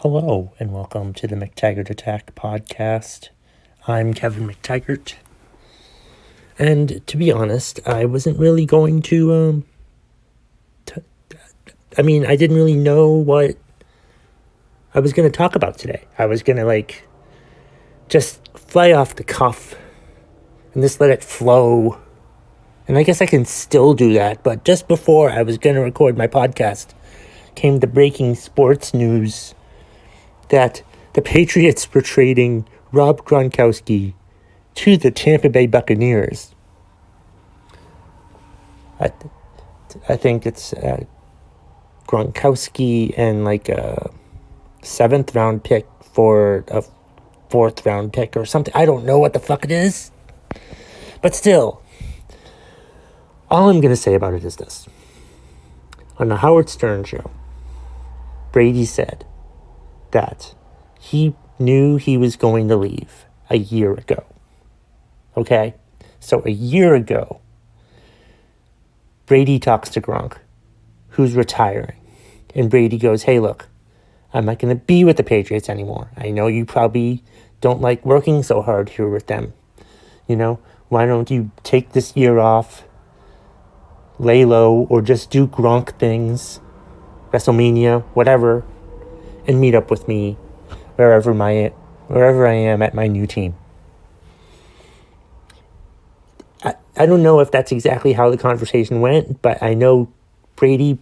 Hello, and welcome to the McTaggart Attack podcast. I'm Kevin McTaggart, and to be honest, I wasn't really going to, I didn't really know what I was going to talk about today. I was going to, just fly off the cuff and just let it flow. And I guess I can still do that, but just before I was going to record my podcast, came the breaking sports news that the Patriots were trading Rob Gronkowski to the Tampa Bay Buccaneers. I think it's Gronkowski and a 7th round pick for a 4th round pick or something. I don't know what the fuck it is. But still, all I'm going to say about it is this. On the Howard Stern show, Brady said that he knew he was going to leave a year ago. Okay? So a year ago, Brady talks to Gronk, who's retiring. And Brady goes, hey, look, I'm not going to be with the Patriots anymore. I know you probably don't like working so hard here with them. Why don't you take this year off, lay low, or just do Gronk things, WrestleMania, whatever, and meet up with me wherever I am at my new team. I don't know if that's exactly how the conversation went, but I know Brady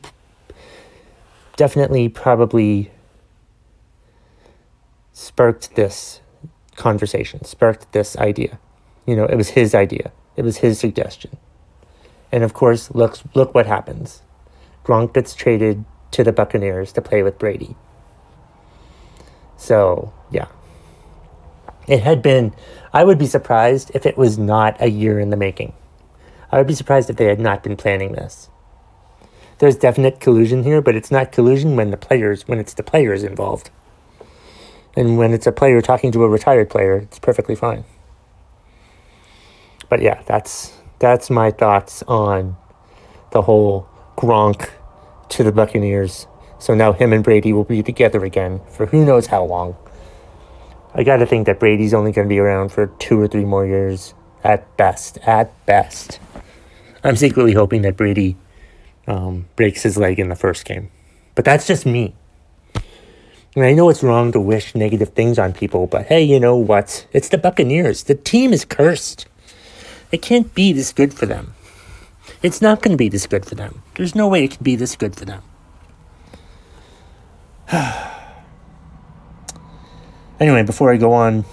definitely probably sparked this conversation, sparked this idea. It was his idea. It was his suggestion. And of course, look what happens. Gronk gets traded to the Buccaneers to play with Brady. So, yeah. I would be surprised if it was not a year in the making. I would be surprised if they had not been planning this. There's definite collusion here, but it's not collusion when it's the players involved. And when it's a player talking to a retired player, it's perfectly fine. But yeah, that's my thoughts on the whole Gronk to the Buccaneers. So now him and Brady will be together again for who knows how long. I got to think that Brady's only going to be around for 2 or 3 more years at best. At best. I'm secretly hoping that Brady breaks his leg in the first game. But that's just me. And I know it's wrong to wish negative things on people, but hey, you know what? It's the Buccaneers. The team is cursed. It can't be this good for them. It's not going to be this good for them. There's no way it can be this good for them. Anyway, before I go on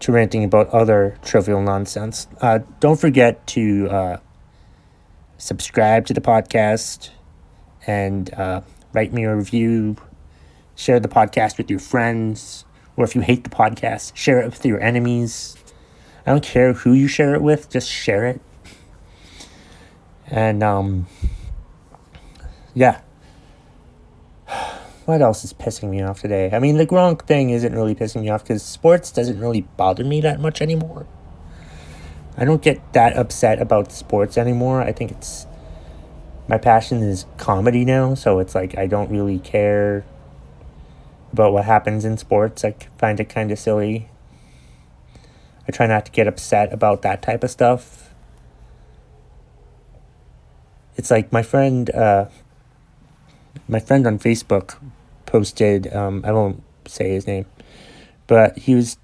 to ranting about other trivial nonsense, don't forget to subscribe to the podcast and write me a review. Share the podcast with your friends. Or if you hate the podcast, share it with your enemies. I don't care who you share it with, just share it. And, yeah. What else is pissing me off today? I mean, the Gronk thing isn't really pissing me off because sports doesn't really bother me that much anymore. I don't get that upset about sports anymore. I think my passion is comedy now, so it's I don't really care about what happens in sports. I find it kind of silly. I try not to get upset about that type of stuff. It's my friend on Facebook posted, I won't say his name, but he was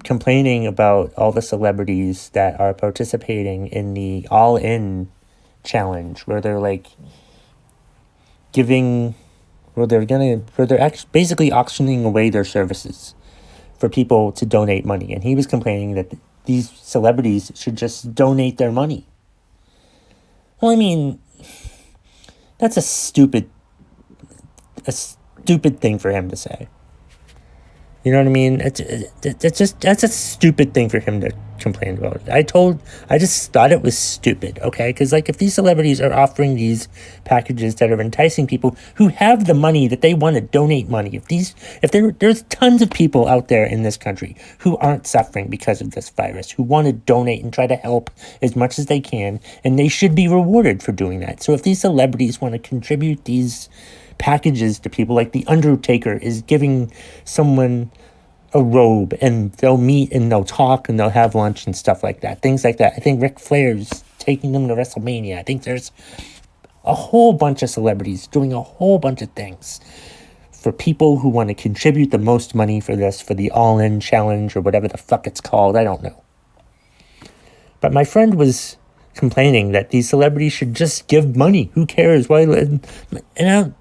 complaining about all the celebrities that are participating in the All-In challenge, where they're basically auctioning away their services for people to donate money. And he was complaining that these celebrities should just donate their money. Well, I mean, that's a stupid thing for him to say. You know what I mean? That's a stupid thing for him to complain about. I just thought it was stupid, okay? Because, if these celebrities are offering these packages that are enticing people who have the money that they want to donate money, there's tons of people out there in this country who aren't suffering because of this virus, who want to donate and try to help as much as they can, and they should be rewarded for doing that. So if these celebrities want to contribute these packages to people. Like the Undertaker is giving someone a robe, and they'll meet and they'll talk and they'll have lunch and stuff like that. Things like that. I think Ric Flair's taking them to WrestleMania. I think there's a whole bunch of celebrities doing a whole bunch of things for people who want to contribute the most money for this, for the All-In Challenge or whatever the fuck it's called. I don't know. But my friend was complaining that these celebrities should just give money. Who cares? Why? They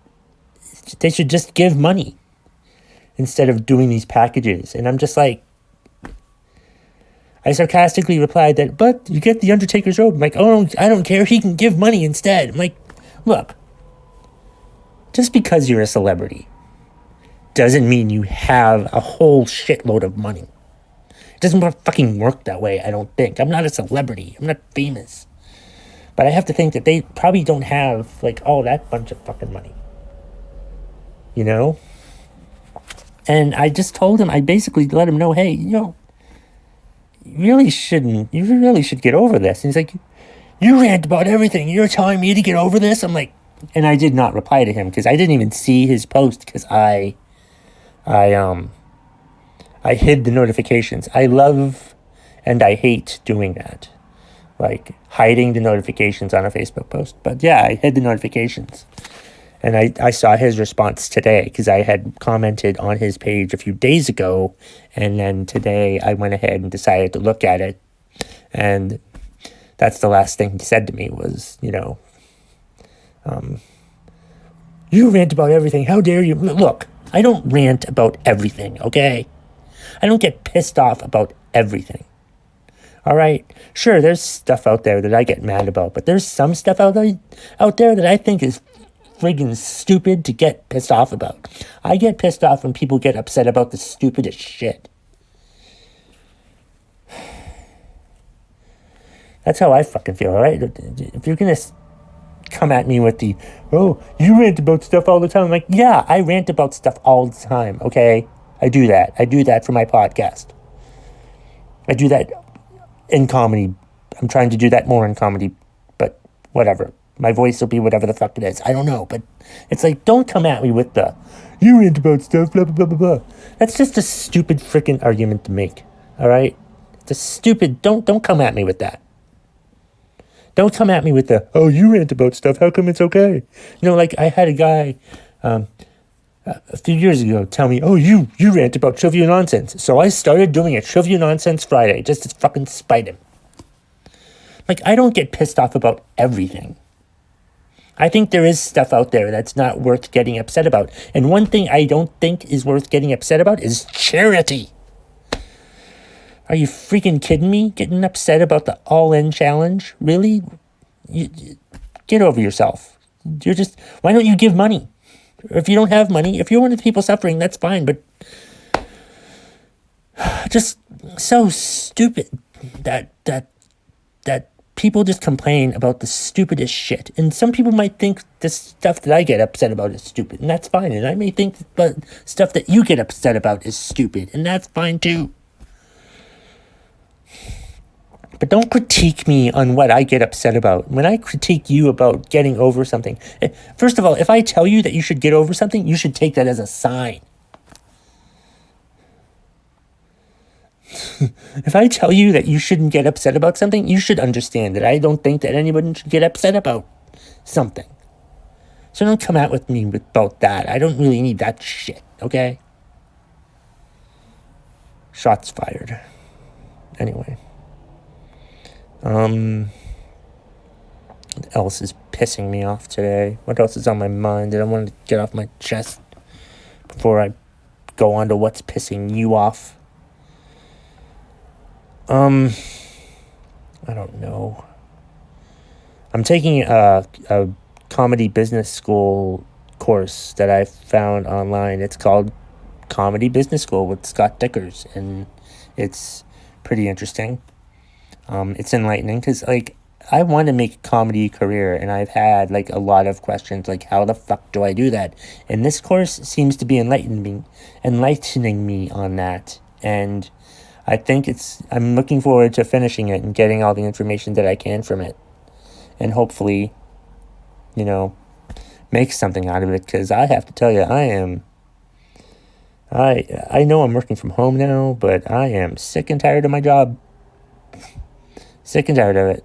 should just give money instead of doing these packages. And I'm just like, I sarcastically replied that, but you get the Undertaker's robe. I'm like, oh, I don't care. He can give money instead. I'm like, look, just because you're a celebrity doesn't mean you have a whole shitload of money. It doesn't fucking work that way, I don't think. I'm not a celebrity. I'm not famous. But I have to think that they probably don't have, like, all that bunch of fucking money. You know? And I just told him, I basically let him know, hey, you really should get over this. And he's like, you rant about everything. You're telling me to get over this? I'm like, and I did not reply to him because I didn't even see his post because I hid the notifications. I love and I hate doing that. Like hiding the notifications on a Facebook post. But yeah, I hid the notifications. And I saw his response today because I had commented on his page a few days ago. And then today I went ahead and decided to look at it. And that's the last thing he said to me was, you rant about everything. How dare you? Look, I don't rant about everything, okay? I don't get pissed off about everything. All right? Sure, there's stuff out there that I get mad about, but there's some stuff out there that I think is friggin' stupid to get pissed off about. I get pissed off when people get upset about the stupidest shit. That's how I fucking feel, all right? If you're gonna come at me with the, oh, you rant about stuff all the time. I'm like, yeah, I rant about stuff all the time, okay? I do that. I do that for my podcast. I do that in comedy. I'm trying to do that more in comedy, but whatever. My voice will be whatever the fuck it is. I don't know, but it's like, don't come at me with the, you rant about stuff, blah, blah, blah, blah, blah. That's just a stupid freaking argument to make, all right? It's a stupid, don't come at me with that. Don't come at me with the, oh, you rant about stuff, how come it's okay? Like I had a guy a few years ago tell me, oh, you rant about trivia nonsense. So I started doing a trivia nonsense Friday just to fucking spite him. Like, I don't get pissed off about everything. I think there is stuff out there that's not worth getting upset about. And one thing I don't think is worth getting upset about is charity. Are you freaking kidding me? Getting upset about the All-In Challenge? Really? Get over yourself. Why don't you give money? Or if you don't have money, if you're one of the people suffering, that's fine. But just so stupid that people just complain about the stupidest shit. And some people might think the stuff that I get upset about is stupid, and that's fine. And I may think the stuff that you get upset about is stupid, and that's fine too. But don't critique me on what I get upset about. When I critique you about getting over something, first of all, if I tell you that you should get over something, you should take that as a sign. If I tell you that you shouldn't get upset about something, you should understand that I don't think that anyone should get upset about something. So don't come out with me about that. I don't really need that shit, okay? Shots fired. Anyway. What else is pissing me off today? What else is on my mind that I want to get off my chest before I go on to what's pissing you off? I don't know. I'm taking a comedy business school course that I found online. It's called Comedy Business School with Scott Dickers, and it's pretty interesting. It's enlightening because, I want to make a comedy career, and I've had, a lot of questions, how the fuck do I do that? And this course seems to be enlightening me on that, and I think I'm looking forward to finishing it and getting all the information that I can from it, and hopefully, make something out of it, because I have to tell you, I know I'm working from home now, but I am sick and tired of my job. Sick and tired of it.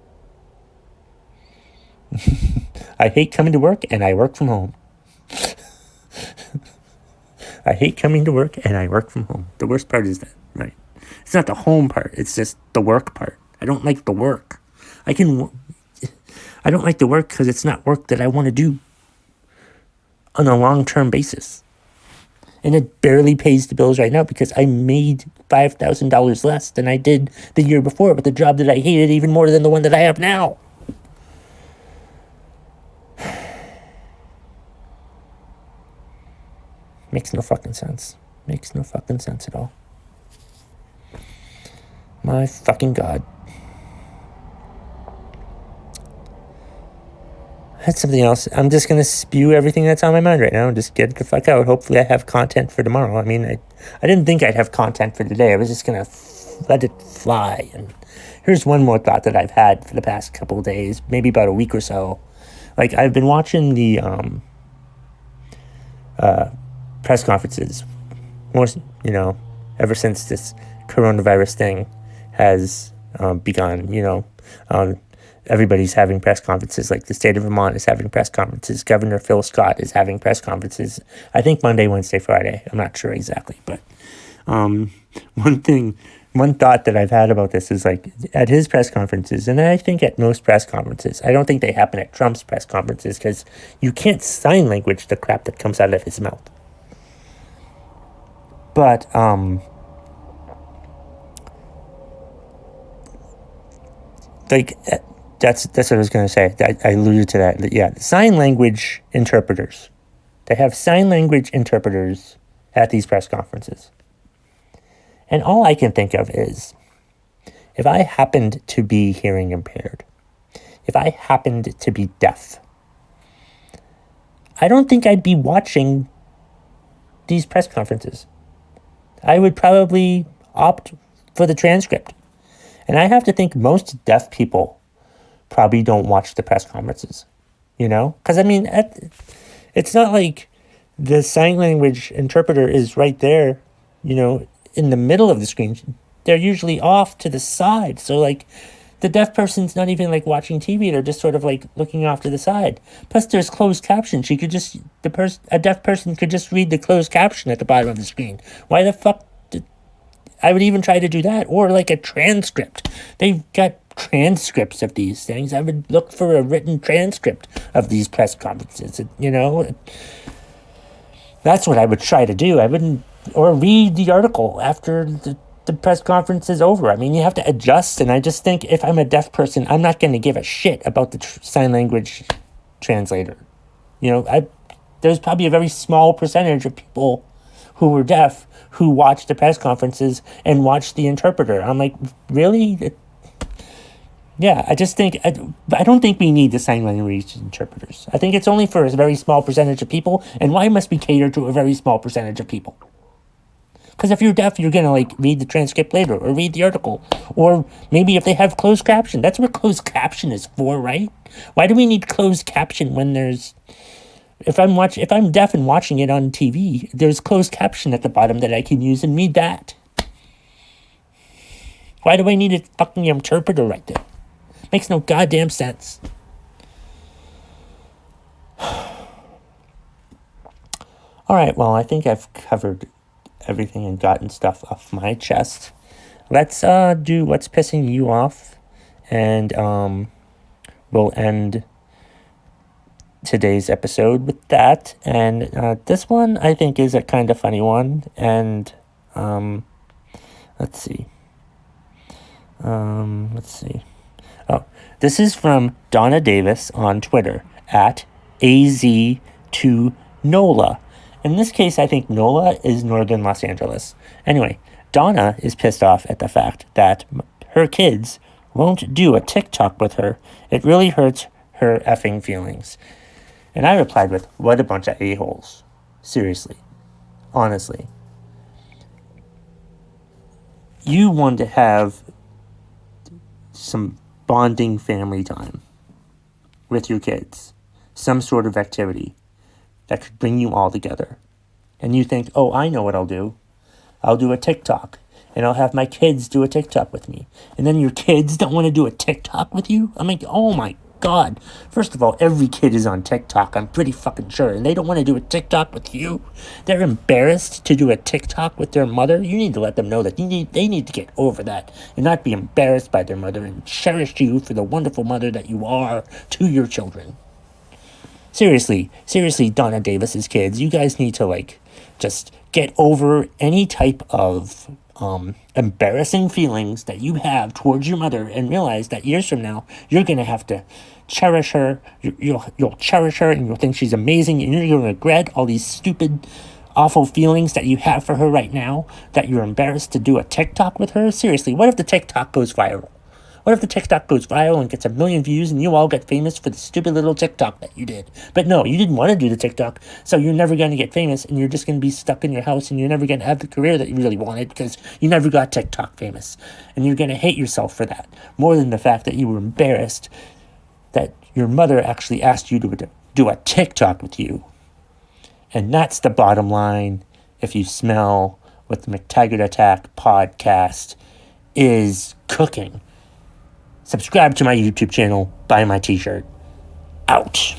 I hate coming to work, and I work from home. I hate coming to work, and I work from home. The worst part is that, right? It's not the home part. It's just the work part. I don't like the work. I don't like the work because it's not work that I want to do on a long-term basis. And it barely pays the bills right now because I made $5,000 less than I did the year before with the job that I hated even more than the one that I have now. Makes no fucking sense. Makes no fucking sense at all. My fucking God. That's something else. I'm just going to spew everything that's on my mind right now and just get it the fuck out. Hopefully I have content for tomorrow. I mean, I didn't think I'd have content for today. I was just going to let it fly. And here's one more thought that I've had for the past couple of days, maybe about a week or so. Like, I've been watching the press conferences more, ever since this coronavirus thing has begun, everybody's having press conferences. Like the state of Vermont is having press conferences. Governor Phil Scott is having press conferences. I think Monday, Wednesday, Friday. I'm not sure exactly. But one thought that I've had about this is like at his press conferences, and I think at most press conferences, I don't think they happen at Trump's press conferences because you can't sign language the crap that comes out of his mouth. But that's what I was going to say. I alluded to that. Yeah, sign language interpreters. They have sign language interpreters at these press conferences. And all I can think of is, if I happened to be hearing impaired, if I happened to be deaf, I don't think I'd be watching these press conferences. I would probably opt for the transcript. And I have to think most deaf people probably don't watch the press conferences, Because, I mean, it's not like the sign language interpreter is right there, in the middle of the screen. They're usually off to the side. So, like, the deaf person's not even, like, watching TV. They're just sort of, like, looking off to the side. Plus, there's closed caption. A deaf person could just read the closed caption at the bottom of the screen. Why the fuck I would even try to do that, or like a transcript. They've got transcripts of these things. I would look for a written transcript of these press conferences, That's what I would try to do. Or read the article after the press conference is over. I mean, you have to adjust, and I just think if I'm a deaf person, I'm not going to give a shit about the sign language translator. There's probably a very small percentage of people who were deaf who watched the press conferences and watched the interpreter. I'm like, really? Yeah, I just think, I don't think we need the sign language interpreters. I think it's only for a very small percentage of people, and why must we cater to a very small percentage of people? Because if you're deaf, you're going to, read the transcript later, or read the article, or maybe if they have closed caption. That's what closed caption is for, right? Why do we need closed caption when there's... If I'm deaf and watching it on TV, there's closed caption at the bottom that I can use and read that. Why do I need a fucking interpreter right there? Makes no goddamn sense. All right, well, I think I've covered everything and gotten stuff off my chest. Let's do what's pissing you off, and we'll end today's episode with that. And this one I think is a kind of funny one, and let's see. Oh, this is from Donna Davis on Twitter at AZ2NOLA. In this case, I think NOLA is Northern Los Angeles. Anyway, Donna is pissed off at the fact that her kids won't do a TikTok with her. It really hurts her effing feelings. And I replied with, what a bunch of a-holes. Seriously. Honestly. You want to have some bonding family time with your kids. Some sort of activity. that could bring you all together. And you think, oh, I know what I'll do. I'll do a TikTok. And I'll have my kids do a TikTok with me. And then your kids don't want to do a TikTok with you? I mean, oh my God. First of all, every kid is on TikTok, I'm pretty fucking sure. And they don't want to do a TikTok with you? They're embarrassed to do a TikTok with their mother? You need to let them know that they need to get over that and not be embarrassed by their mother and cherish you for the wonderful mother that you are to your children. Seriously, Donna Davis's kids, you guys need to, just get over any type of embarrassing feelings that you have towards your mother and realize that years from now, you're going to have to cherish her. You'll cherish her and you'll think she's amazing, and you're going to regret all these stupid, awful feelings that you have for her right now, that you're embarrassed to do a TikTok with her. Seriously, what if the TikTok goes viral? What if the TikTok goes viral and gets 1 million views and you all get famous for the stupid little TikTok that you did? But no, you didn't want to do the TikTok, so you're never going to get famous and you're just going to be stuck in your house and you're never going to have the career that you really wanted because you never got TikTok famous. And you're going to hate yourself for that, more than the fact that you were embarrassed that your mother actually asked you to do a TikTok with you. And that's the bottom line. If you smell what the McTaggart Attack podcast is cooking. Subscribe to my YouTube channel, buy my t-shirt. Out.